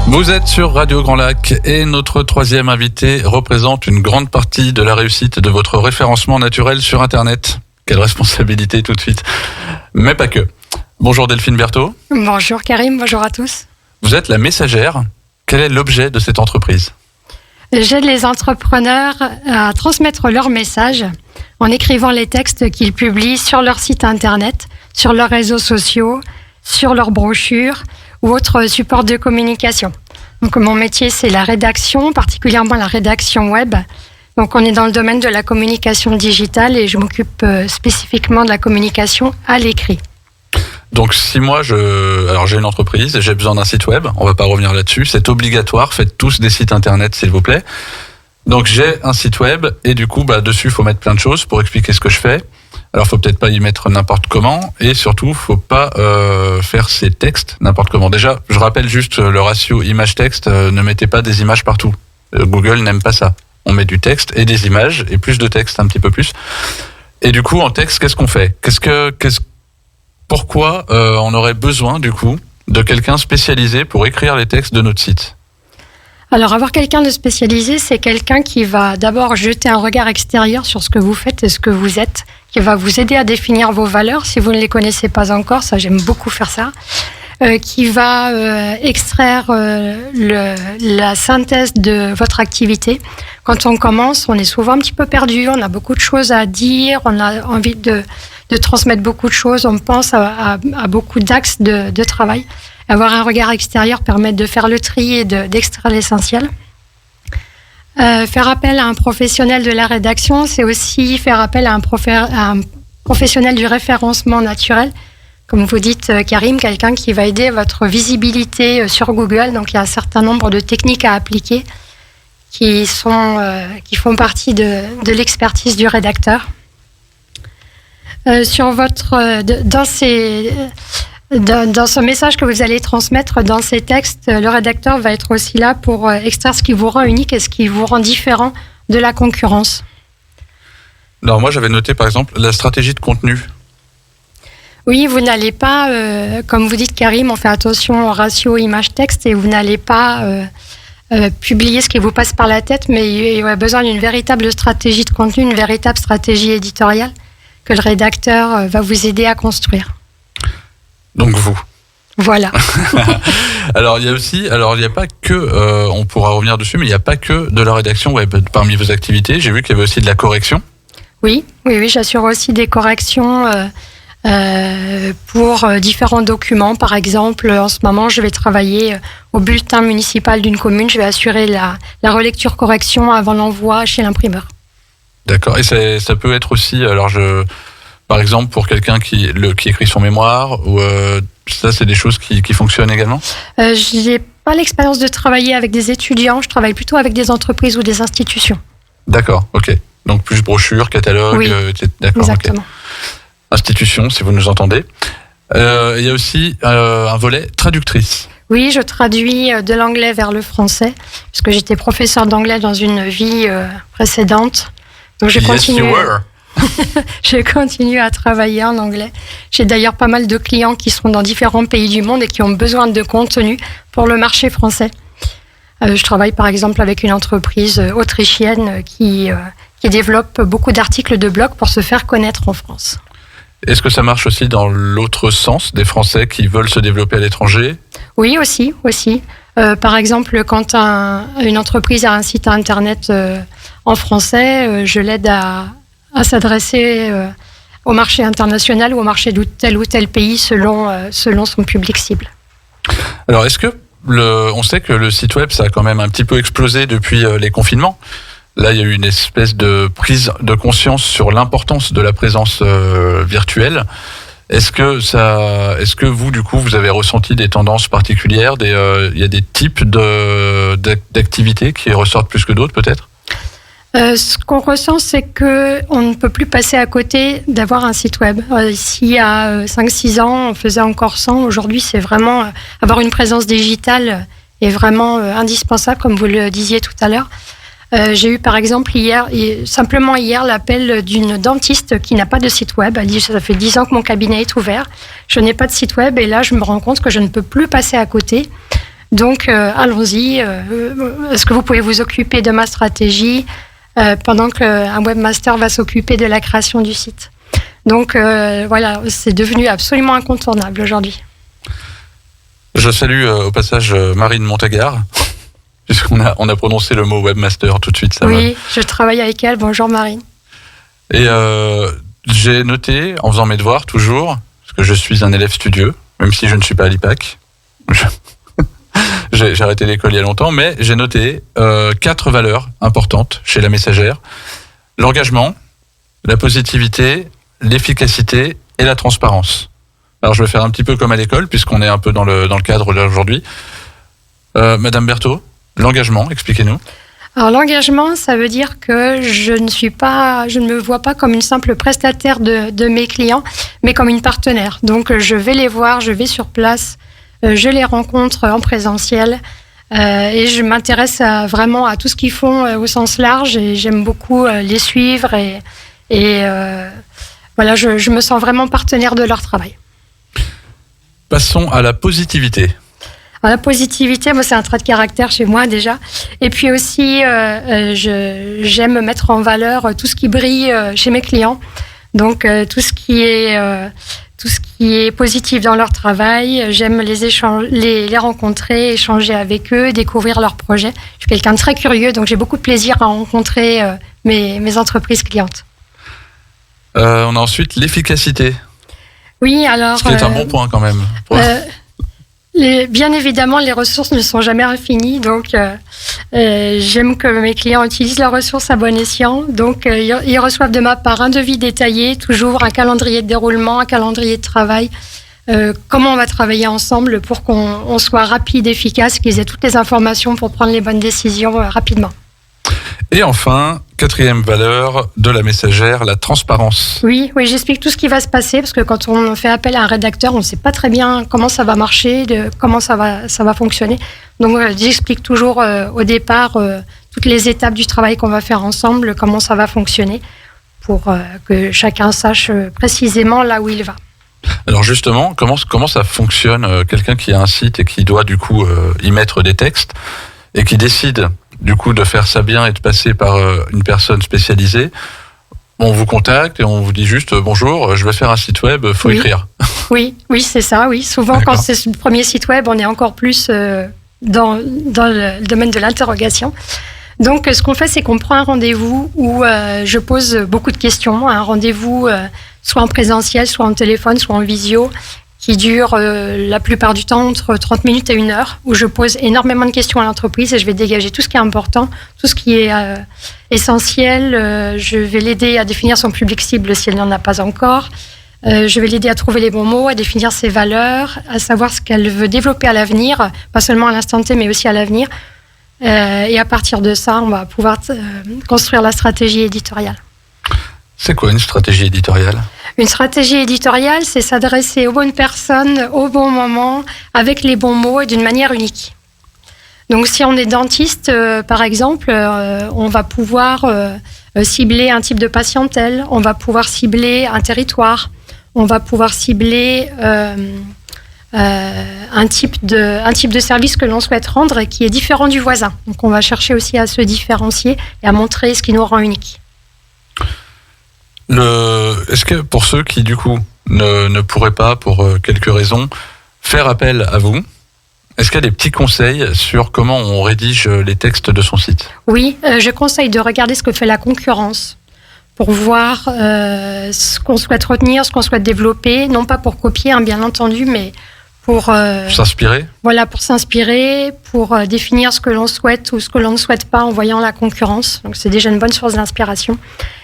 Vous êtes sur Radio Grand Lac et notre troisième invité représente une grande partie de la réussite de votre référencement naturel sur Internet. Quelle responsabilité tout de suite. Mais pas que. Bonjour Delphine Berthaud. Bonjour Karim, bonjour à tous. Vous êtes la messagère. Quel est l'objet de cette entreprise ? J'aide les entrepreneurs à transmettre leur message en écrivant les textes qu'ils publient sur leur site internet, sur leurs réseaux sociaux, sur leurs brochures ou autres supports de communication. Donc mon métier, c'est la rédaction, particulièrement la rédaction web. Donc on est dans le domaine de la communication digitale et je m'occupe spécifiquement de la communication à l'écrit. Donc si moi j'ai une entreprise et j'ai besoin d'un site web, on va pas revenir là-dessus, c'est obligatoire, faites tous des sites internet s'il vous plaît. Donc j'ai un site web et du coup dessus il faut mettre plein de choses pour expliquer ce que je fais. Alors faut peut-être pas y mettre n'importe comment et surtout faut pas faire ces textes n'importe comment. Déjà, je rappelle juste le ratio image-texte, ne mettez pas des images partout. Google n'aime pas ça. On met du texte et des images et plus de texte un petit peu plus. Et du coup en texte, qu'est-ce qu'on fait ? Pourquoi on aurait besoin, du coup, de quelqu'un spécialisé pour écrire les textes de notre site ? Alors, avoir quelqu'un de spécialisé, c'est quelqu'un qui va d'abord jeter un regard extérieur sur ce que vous faites et ce que vous êtes, qui va vous aider à définir vos valeurs, si vous ne les connaissez pas encore, ça j'aime beaucoup faire ça, qui va extraire la synthèse de votre activité. Quand on commence, on est souvent un petit peu perdu, on a beaucoup de choses à dire, on a envie de transmettre beaucoup de choses, on pense à beaucoup d'axes de travail. Avoir un regard extérieur permet de faire le tri et d'extraire l'essentiel. Faire appel à un professionnel de la rédaction, c'est aussi faire appel à un professionnel du référencement naturel. Comme vous dites, Karim, quelqu'un qui va aider votre visibilité sur Google. Donc, il y a un certain nombre de techniques à appliquer qui font partie de l'expertise du rédacteur. Dans ce message que vous allez transmettre dans ces textes, le rédacteur va être aussi là pour extraire ce qui vous rend unique et ce qui vous rend différent de la concurrence. Alors moi, j'avais noté par exemple la stratégie de contenu. Oui, vous n'allez pas, comme vous dites Karim, on fait attention au ratio image-texte et vous n'allez pas publier ce qui vous passe par la tête, mais il y a besoin d'une véritable stratégie de contenu, une véritable stratégie éditoriale que le rédacteur va vous aider à construire. Donc vous. Voilà. Alors il y a pas que, on pourra revenir dessus, mais il n'y a pas que de la rédaction web parmi vos activités. J'ai vu qu'il y avait aussi de la correction. Oui, j'assure aussi des corrections pour différents documents. Par exemple, en ce moment, je vais travailler au bulletin municipal d'une commune. Je vais assurer la relecture correction avant l'envoi chez l'imprimeur. D'accord. Et ça peut être aussi, par exemple, pour quelqu'un qui écrit son mémoire, ou ça, c'est des choses qui fonctionnent également ? Je n'ai pas l'expérience de travailler avec des étudiants. Je travaille plutôt avec des entreprises ou des institutions. D'accord, ok. Donc plus brochure, catalogue, oui, d'accord, exactement. Okay. Institution, si vous nous entendez. Il y a aussi un volet traductrice. Oui, je traduis de l'anglais vers le français, puisque j'étais professeur d'anglais dans une vie précédente. Donc je continue. Yes, you were. Je continue à travailler en anglais. J'ai d'ailleurs pas mal de clients qui sont dans différents pays du monde et qui ont besoin de contenu pour le marché français. Je travaille par exemple avec une entreprise autrichienne qui développe beaucoup d'articles de blog pour se faire connaître en France. Est-ce que ça marche aussi dans l'autre sens, des Français qui veulent se développer à l'étranger ? Oui, aussi. Par exemple, quand une entreprise a un site internet en français, je l'aide à s'adresser au marché international ou au marché de tel ou tel pays selon son public cible. Alors, est-ce que on sait que le site web, ça a quand même un petit peu explosé depuis les confinements. Là, il y a eu une espèce de prise de conscience sur l'importance de la présence virtuelle. Est-ce que vous, du coup, vous avez ressenti des tendances particulières, il y a des types d'activités qui ressortent plus que d'autres, peut-être ? Ce qu'on ressent, c'est qu'on ne peut plus passer à côté d'avoir un site web. S'il y a 5-6 ans, on faisait encore 100. Aujourd'hui, c'est vraiment avoir une présence digitale est vraiment indispensable, comme vous le disiez tout à l'heure. J'ai eu par exemple hier l'appel d'une dentiste qui n'a pas de site web. Elle dit, ça fait 10 ans que mon cabinet est ouvert, je n'ai pas de site web et là je me rends compte que je ne peux plus passer à côté. Donc allons-y, est-ce que vous pouvez vous occuper de ma stratégie pendant qu'un webmaster va s'occuper de la création du site. Donc voilà, c'est devenu absolument incontournable aujourd'hui. Je salue au passage Marine Montagard. Puisqu'on a prononcé le mot webmaster tout de suite. Oui, je travaille avec elle. Bonjour Marine. Et j'ai noté, en faisant mes devoirs toujours, parce que je suis un élève studieux, même si je ne suis pas à l'IPAC. J'ai arrêté l'école il y a longtemps, mais j'ai noté 4 valeurs importantes chez la messagère. L'engagement, la positivité, l'efficacité et la transparence. Alors je vais faire un petit peu comme à l'école, puisqu'on est un peu dans le cadre d'aujourd'hui. Madame Berthaud, l'engagement, expliquez-nous. Alors l'engagement, ça veut dire que je ne me vois pas comme une simple prestataire de mes clients, mais comme une partenaire. Donc je vais les voir, je vais sur place, je les rencontre en présentiel et je m'intéresse vraiment à tout ce qu'ils font au sens large et j'aime beaucoup les suivre et voilà, je me sens vraiment partenaire de leur travail. Passons à la positivité. Alors, la positivité, moi, c'est un trait de caractère chez moi déjà. Et puis aussi, j'aime mettre en valeur tout ce qui brille chez mes clients. Donc, tout ce qui est positif dans leur travail. J'aime les rencontrer, échanger avec eux, découvrir leurs projets. Je suis quelqu'un de très curieux, donc j'ai beaucoup de plaisir à rencontrer mes entreprises clientes. On a ensuite l'efficacité. Oui, alors... Ce qui est un bon point quand même. Bien évidemment, les ressources ne sont jamais infinies, donc j'aime que mes clients utilisent leurs ressources à bon escient. Donc, ils reçoivent de ma part un devis détaillé, toujours un calendrier de déroulement, un calendrier de travail, comment on va travailler ensemble pour qu'on soit rapide, efficace, qu'ils aient toutes les informations pour prendre les bonnes décisions rapidement. Et enfin, 4e valeur de la messagère, la transparence. Oui, j'explique tout ce qui va se passer parce que quand on fait appel à un rédacteur, on ne sait pas très bien comment ça va marcher, comment ça va fonctionner. Donc j'explique toujours au départ toutes les étapes du travail qu'on va faire ensemble, comment ça va fonctionner pour que chacun sache précisément là où il va. Alors justement, comment ça fonctionne quelqu'un qui a un site et qui doit du coup y mettre des textes et qui décide du coup de faire ça bien et de passer par une personne spécialisée, on vous contacte et on vous dit juste bonjour, je vais faire un site web, faut écrire. Oui, c'est ça, oui. Souvent, quand c'est le premier site web, on est encore plus dans le domaine de l'interrogation. Donc, ce qu'on fait, c'est qu'on prend un rendez-vous où je pose beaucoup de questions, un rendez-vous soit en présentiel, soit en téléphone, soit en visio, qui dure la plupart du temps entre 30 minutes et 1 heure, où je pose énormément de questions à l'entreprise et je vais dégager tout ce qui est important, tout ce qui est essentiel. Je vais l'aider à définir son public cible si elle n'en a pas encore. Je vais l'aider à trouver les bons mots, à définir ses valeurs, à savoir ce qu'elle veut développer à l'avenir, pas seulement à l'instant T, mais aussi à l'avenir. Et à partir de ça, on va pouvoir construire la stratégie éditoriale. C'est quoi une stratégie éditoriale ? Une stratégie éditoriale, c'est s'adresser aux bonnes personnes, au bon moment, avec les bons mots et d'une manière unique. Donc si on est dentiste, par exemple, on va pouvoir cibler un type de patientèle, on va pouvoir cibler un territoire, on va pouvoir cibler un type de service que l'on souhaite rendre et qui est différent du voisin. Donc on va chercher aussi à se différencier et à montrer ce qui nous rend unique. Est-ce que pour ceux qui du coup ne pourraient pas, pour quelques raisons, faire appel à vous, est-ce qu'il y a des petits conseils sur comment on rédige les textes de son site ? Oui, je conseille de regarder ce que fait la concurrence pour voir ce qu'on souhaite retenir, ce qu'on souhaite développer, non pas pour copier, hein, bien entendu, mais pour s'inspirer. Voilà, pour s'inspirer, pour définir ce que l'on souhaite ou ce que l'on ne souhaite pas en voyant la concurrence. Donc c'est déjà une bonne source d'inspiration.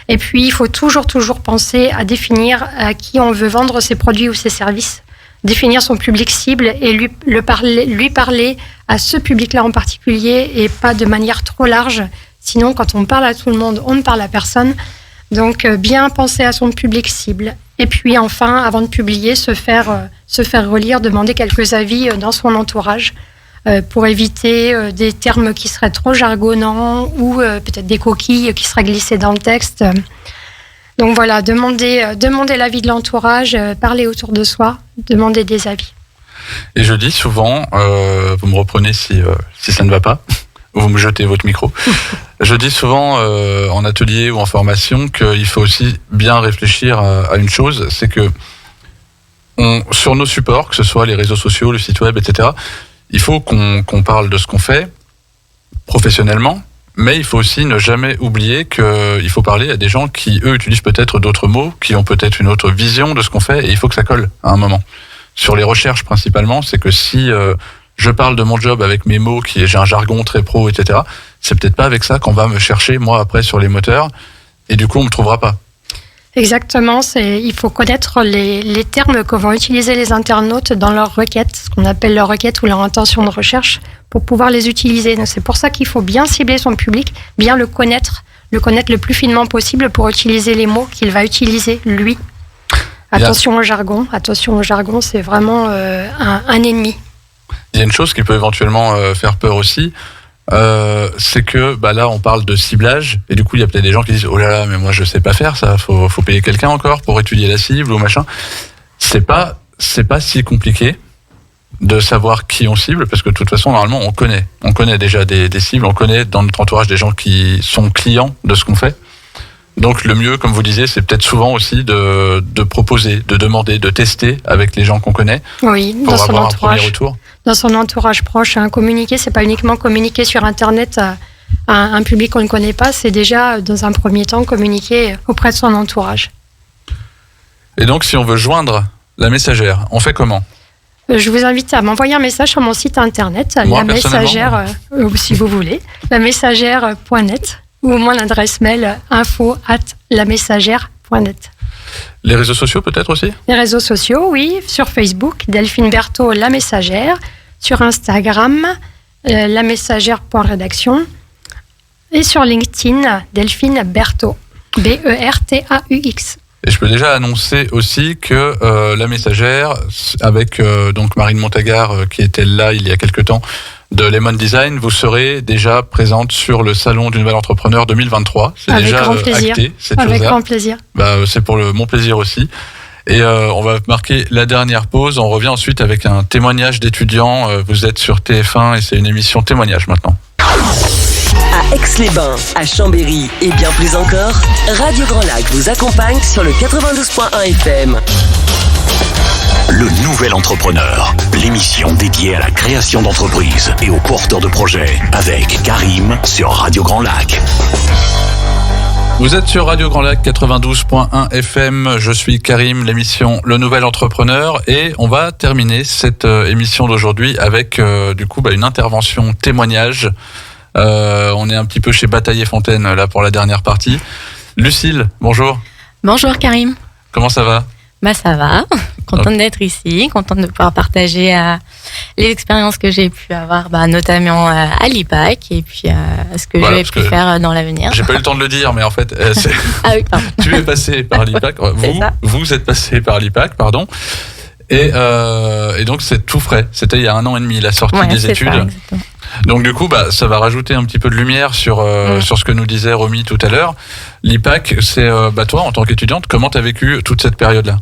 Et puis il faut toujours penser à définir à qui on veut vendre ses produits ou ses services, définir son public cible et lui parler à ce public-là en particulier et pas de manière trop large. Sinon, quand on parle à tout le monde, on ne parle à personne. Donc bien penser à son public cible. Et puis enfin, avant de publier, se faire relire, demander quelques avis dans son entourage pour éviter des termes qui seraient trop jargonnants ou peut-être des coquilles qui seraient glissées dans le texte. Donc voilà, demander l'avis de l'entourage, parler autour de soi, demander des avis. Et je dis souvent, vous me reprenez si ça ne va pas, vous me jetez votre micro. Je dis souvent en atelier ou en formation qu'il faut aussi bien réfléchir à une chose, c'est que sur nos supports, que ce soit les réseaux sociaux, le site web, etc., il faut qu'on parle de ce qu'on fait professionnellement, mais il faut aussi ne jamais oublier qu'il faut parler à des gens qui, eux, utilisent peut-être d'autres mots, qui ont peut-être une autre vision de ce qu'on fait, et il faut que ça colle à un moment. Sur les recherches principalement, c'est que si je parle de mon job avec mes mots, j'ai un jargon très pro, etc., c'est peut-être pas avec ça qu'on va me chercher, moi, après, sur les moteurs, et du coup, on me trouvera pas. Exactement, il faut connaître les termes que vont utiliser les internautes dans leurs requêtes, ce qu'on appelle leur requête ou leur intention de recherche, pour pouvoir les utiliser. Donc c'est pour ça qu'il faut bien cibler son public, bien le connaître le plus finement possible pour utiliser les mots qu'il va utiliser, lui. Attention au jargon, c'est vraiment un ennemi. Il y a une chose qui peut éventuellement faire peur aussi, c'est que là on parle de ciblage et du coup il y a peut-être des gens qui disent oh là là mais moi je sais pas faire ça, faut payer quelqu'un encore pour étudier la cible ou machin. C'est pas si compliqué de savoir qui on cible parce que de toute façon normalement on connaît déjà des cibles, on connaît dans notre entourage des gens qui sont clients de ce qu'on fait. Donc le mieux, comme vous disiez, c'est peut-être souvent aussi de proposer, de demander, de tester avec les gens qu'on connaît. Oui, pour dans son avoir entourage. un premier retour. Dans son entourage proche, communiquer, c'est pas uniquement communiquer sur Internet à un public qu'on ne connaît pas, c'est déjà dans un premier temps communiquer auprès de son entourage. Et donc si on veut joindre la messagère, on fait comment ? Je vous invite à m'envoyer un message sur mon site internet, Moi, la messagère, si vous voulez, lamessagère.net. ou mon adresse mail info@lamessagère.net. Les réseaux sociaux peut-être aussi ? Les réseaux sociaux, oui. Sur Facebook, Delphine Berthaud, La Messagère. Sur Instagram, lamessagère.rédaction. Et sur LinkedIn, Delphine Berthaud, Bertaux. Et je peux déjà annoncer aussi que La Messagère, avec donc Marine Montagard qui était là il y a quelques temps, de Lemon Design, vous serez déjà présente sur le salon du Nouvel Entrepreneur 2023. C'est avec déjà grand plaisir. acté, cette avec chose-là. grand plaisir. C'est pour mon plaisir aussi. Et on va marquer la dernière pause. On revient ensuite avec un témoignage d'étudiants. Vous êtes sur TF1 et c'est une émission témoignage maintenant. À Aix-les-Bains, à Chambéry et bien plus encore, Radio Grand Lac vous accompagne sur le 92.1 FM. Le Nouvel Entrepreneur, l'émission dédiée à la création d'entreprises et aux porteurs de projets, avec Karim sur Radio Grand Lac. Vous êtes sur Radio Grand Lac 92.1 FM, je suis Karim, l'émission Le Nouvel Entrepreneur et on va terminer cette émission d'aujourd'hui avec une intervention témoignage. On est un petit peu chez Bataille et Fontaine là pour la dernière partie. Lucille, bonjour. Bonjour Karim. Comment ça va ? Ça va, contente d'être ici, contente de pouvoir partager les expériences que j'ai pu avoir, notamment à l'IPAC et puis ce que j'ai pu faire dans l'avenir. J'ai pas eu le temps de le dire, mais en fait, ah oui, pardon. Tu es passé par l'IPAC, vous êtes passé par l'IPAC, pardon, et donc c'est tout frais, c'était il y a 1 an et demi, la sortie des études. Ça, exactement. Donc du coup, ça va rajouter un petit peu de lumière sur ce que nous disait Romy tout à l'heure. L'IPAC, c'est toi, en tant qu'étudiante, comment tu as vécu toute cette période-là ?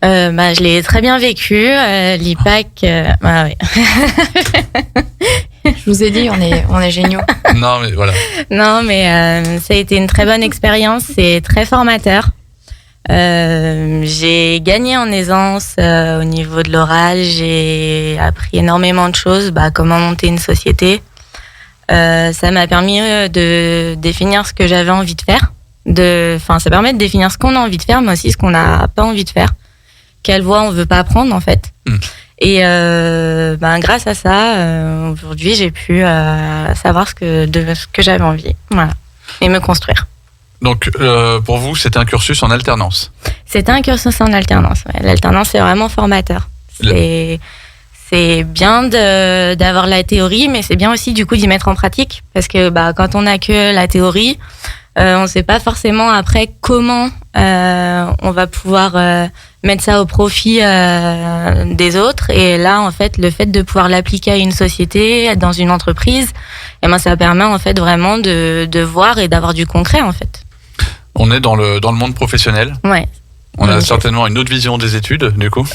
Je l'ai très bien vécu. L'IPAC, ouais. Je vous ai dit, on est géniaux. Non, mais voilà. Non, mais ça a été une très bonne expérience. C'est très formateur. J'ai gagné en aisance au niveau de l'oral. J'ai appris énormément de choses, comment monter une société. Ça m'a permis de définir ce que j'avais envie de faire. Ça permet de définir ce qu'on a envie de faire, mais aussi ce qu'on n'a pas envie de faire. Quelle voie on veut pas prendre, en fait. Et grâce à ça, aujourd'hui, j'ai pu savoir ce que j'avais envie, voilà, et me construire. Donc, pour vous, c'était un cursus en alternance ? C'était un cursus en alternance. Ouais. L'alternance, c'est vraiment formateur. C'est bien d'avoir la théorie, mais c'est bien aussi du coup d'y mettre en pratique, parce que quand on n'a que la théorie, on ne sait pas forcément après comment on va pouvoir mettre ça au profit des autres. Et là, en fait, le fait de pouvoir l'appliquer à une société, dans une entreprise, ça permet en fait vraiment de voir et d'avoir du concret en fait. On est dans le monde professionnel. Ouais. On a certainement une autre vision des études, du coup.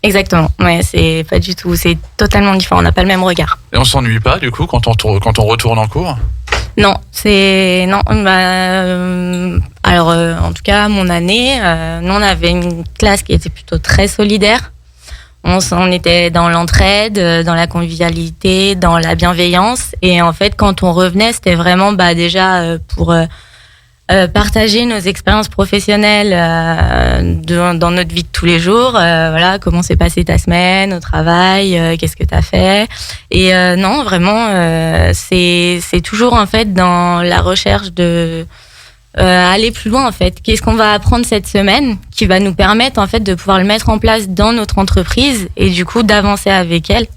Exactement. Ouais, c'est pas du tout, c'est totalement différent. On n'a pas le même regard. Et on s'ennuie pas, du coup, quand on retourne en cours ? Non, alors en tout cas mon année, nous on avait une classe qui était plutôt très solidaire. On était dans l'entraide, dans la convivialité, dans la bienveillance, et en fait quand on revenait, c'était vraiment déjà pour partager nos expériences professionnelles dans notre vie de tous les jours. Voilà, comment s'est passée ta semaine au travail, qu'est-ce que t'as fait. Et non, vraiment, c'est toujours en fait dans la recherche de aller plus loin en fait. Qu'est-ce qu'on va apprendre cette semaine qui va nous permettre en fait de pouvoir le mettre en place dans notre entreprise et du coup d'avancer avec elle.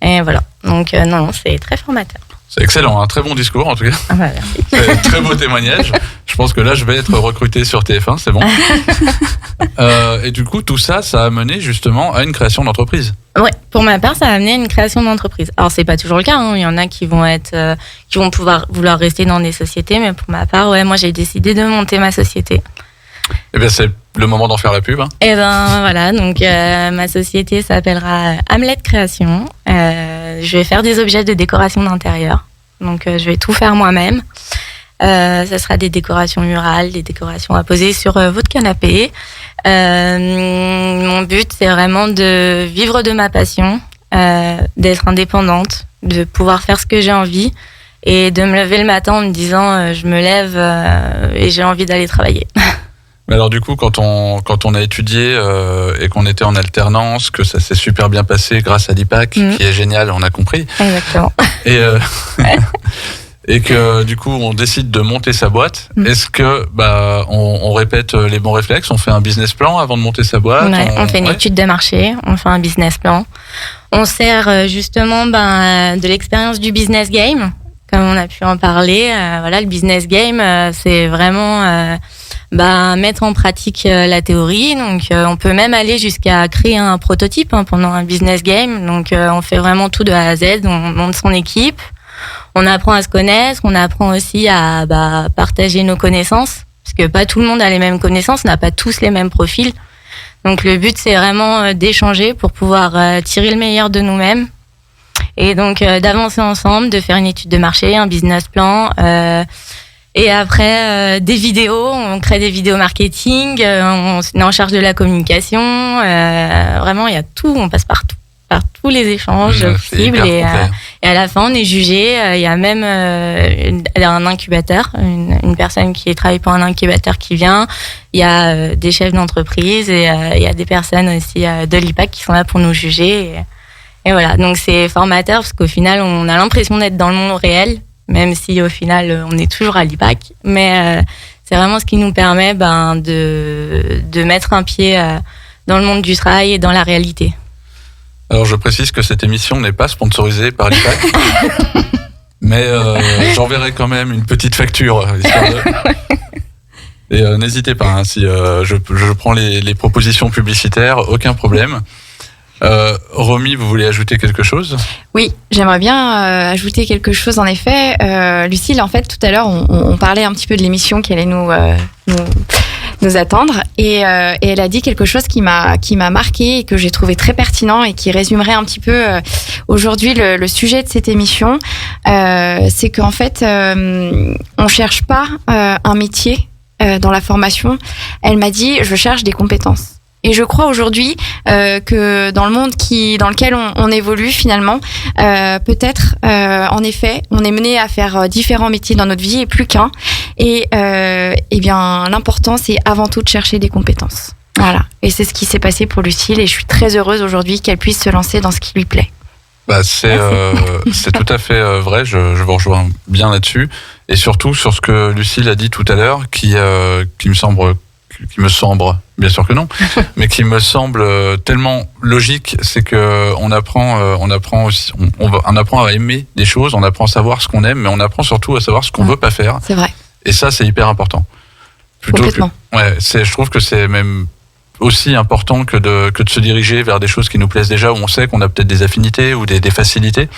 Et voilà. Donc non, c'est très formateur. C'est excellent, un très bon discours en tout cas. Merci. C'est un très beau témoignage. Je pense que là, je vais être recruté sur TF1, c'est bon. Et du coup, tout ça, ça a mené justement à une création d'entreprise. Ouais, pour ma part, ça a amené à une création d'entreprise. Alors, c'est pas toujours le cas. Il y en a qui vont vouloir rester dans des sociétés, mais pour ma part, moi, j'ai décidé de monter ma société. Eh bien, c'est le moment d'en faire la pub. Eh ben voilà, donc ma société s'appellera Hamlet Création. Je vais faire des objets de décoration d'intérieur. Donc je vais tout faire moi-même. Ça sera des décorations murales, des décorations à poser sur votre canapé. Mon but, c'est vraiment de vivre de ma passion, d'être indépendante, de pouvoir faire ce que j'ai envie et de me lever le matin en me disant je me lève et j'ai envie d'aller travailler. Mais alors du coup, quand on a étudié et qu'on était en alternance, que ça s'est super bien passé grâce à l'IPAC, qui est génial, on a compris. Exactement. Et que du coup, on décide de monter sa boîte. Est-ce que on répète les bons réflexes, on fait un business plan avant de monter sa boîte? Ouais, on fait une étude de marché, on fait un business plan. On sert justement de l'expérience du business game, comme on a pu en parler. Voilà, le business game, c'est vraiment mettre en pratique la théorie. Donc on peut même aller jusqu'à créer un prototype pendant un business game. Donc on fait vraiment tout de A à Z, on monte son équipe, on apprend à se connaître, on apprend aussi à partager nos connaissances, parce que pas tout le monde a les mêmes connaissances, on n'a pas tous les mêmes profils. Donc le but, c'est vraiment d'échanger pour pouvoir tirer le meilleur de nous-mêmes. Et donc d'avancer ensemble, de faire une étude de marché, un business plan, et après des vidéos, on crée des vidéos marketing, on est en charge de la communication, vraiment il y a tout, on passe par tous les échanges possibles, et à la fin on est jugé. Il y a même un incubateur, une personne qui travaille pour un incubateur qui vient, il y a des chefs d'entreprise et il y a des personnes aussi de l'IPAC qui sont là pour nous juger. Et voilà, donc c'est formateur parce qu'au final, on a l'impression d'être dans le monde réel, même si au final, on est toujours à l'IPAC. Mais c'est vraiment ce qui nous permet de mettre un pied dans le monde du travail et dans la réalité. Alors, je précise que cette émission n'est pas sponsorisée par l'IPAC, mais j'enverrai quand même une petite facture, histoire de... Et n'hésitez pas, si je prends les propositions publicitaires, aucun problème. Romy, vous voulez ajouter quelque chose ? Oui, j'aimerais bien ajouter quelque chose en effet. Lucille, en fait, tout à l'heure, on parlait un petit peu de l'émission qui allait nous attendre et elle a dit quelque chose qui m'a marqué et que j'ai trouvé très pertinent et qui résumerait un petit peu aujourd'hui le sujet de cette émission. C'est qu'en fait, on cherche pas un métier dans la formation. Elle m'a dit, je cherche des compétences. Et je crois aujourd'hui que dans le monde dans lequel on évolue finalement, peut-être en effet, on est mené à faire différents métiers dans notre vie et plus qu'un. Et bien, l'important c'est avant tout de chercher des compétences. Voilà. Et c'est ce qui s'est passé pour Lucille. Et je suis très heureuse aujourd'hui qu'elle puisse se lancer dans ce qui lui plaît. C'est tout à fait vrai. Je vous rejoins bien là-dessus. Et surtout sur ce que Lucille a dit tout à l'heure, qui me semble, bien sûr que non, mais qui me semble tellement logique, c'est que on apprend aussi, on apprend à aimer des choses, on apprend à savoir ce qu'on aime, mais on apprend surtout à savoir ce qu'on veut pas faire. C'est vrai. Et ça, c'est hyper important. Complètement. Je trouve que c'est même aussi important que de se diriger vers des choses qui nous plaisent déjà, où on sait qu'on a peut-être des affinités ou des facilités.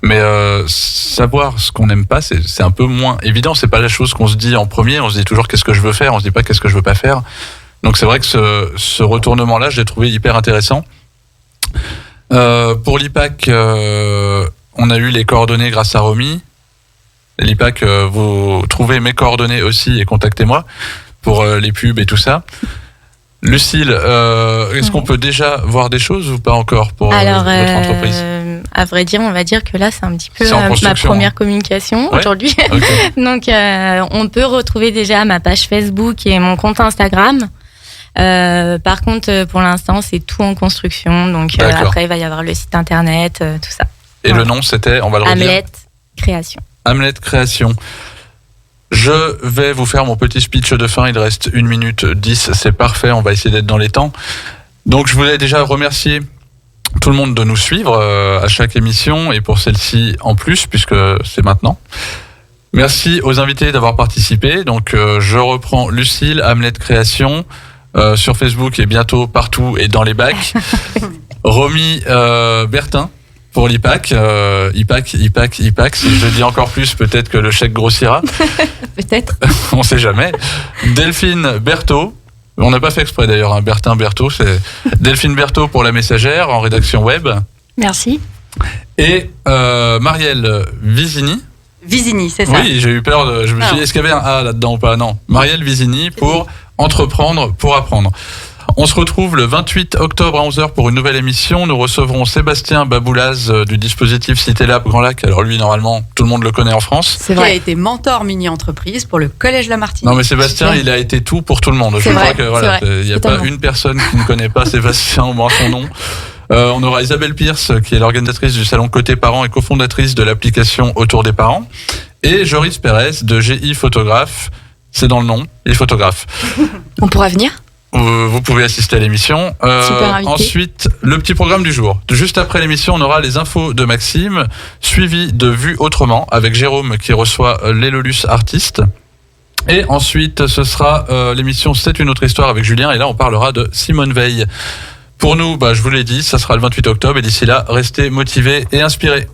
Mais savoir ce qu'on n'aime pas, c'est un peu moins évident. C'est pas la chose qu'on se dit en premier. On se dit toujours qu'est-ce que je veux faire. On se dit pas qu'est-ce que je veux pas faire. Donc c'est vrai que ce retournement-là, je l'ai trouvé hyper intéressant. Pour l'IPAC, on a eu les coordonnées grâce à Romy. L'IPAC, vous trouvez mes coordonnées aussi et contactez-moi pour les pubs et tout ça. Lucille, est-ce qu'on peut déjà voir des choses ou pas encore pour votre entreprise ? À vrai dire, on va dire que là, c'est un petit peu ma première communication aujourd'hui. Okay. Donc, on peut retrouver déjà ma page Facebook et mon compte Instagram. Par contre, pour l'instant, c'est tout en construction. Donc, après, il va y avoir le site internet, tout ça. Et le nom, c'était, on va le redire. Hamlet Création. Hamlet Création. Je vais vous faire mon petit speech de fin. Il reste 1 minute 10. C'est parfait. On va essayer d'être dans les temps. Donc, je voulais déjà remercier tout le monde de nous suivre à chaque émission et pour celle-ci en plus, puisque c'est maintenant. Merci aux invités d'avoir participé. Donc, je reprends Lucille, Hamlet Création, sur Facebook et bientôt partout et dans les bacs. Romy Bertin pour l'IPAC. IPAC. Si je dis encore plus, peut-être que le chèque grossira. Peut-être. On sait jamais. Delphine Berthaud. On n'a pas fait exprès d'ailleurs, hein. Bertin Berthaud, c'est Delphine Berthaud pour La Messagère en rédaction web. Merci. Et Marielle Visini. Visini, c'est ça. Oui, j'ai eu peur. Je me suis dit, est-ce qu'il y avait un A là-dedans ou pas ? Non. Marielle Visini pour Entreprendre pour apprendre. On se retrouve le 28 octobre à 11h pour une nouvelle émission. Nous recevrons Sébastien Baboulaz du dispositif Cité Lab Grand Lac. Alors lui, normalement, tout le monde le connaît en France. C'est vrai. Il a été mentor mini-entreprise pour le Collège La Martinique. Non mais Sébastien, il a été tout pour tout le monde. Je crois que voilà, il n'y a pas une personne qui ne connaît pas Sébastien au moins son nom. On aura Isabelle Pierce, qui est l'organisatrice du salon Côté Parents et cofondatrice de l'application Autour des parents. Et Joris Pérez de GI Photographe. C'est dans le nom, il est photographe. On pourra venir ? Vous pouvez assister à l'émission. Ensuite, le petit programme du jour. Juste après l'émission, on aura les infos de Maxime, suivi de Vue Autrement, avec Jérôme qui reçoit l'Elolus Artiste. Et ensuite, ce sera l'émission C'est une autre histoire avec Julien. Et là, on parlera de Simone Veil. Pour nous, je vous l'ai dit, ça sera le 28 octobre. Et d'ici là, restez motivés et inspirés.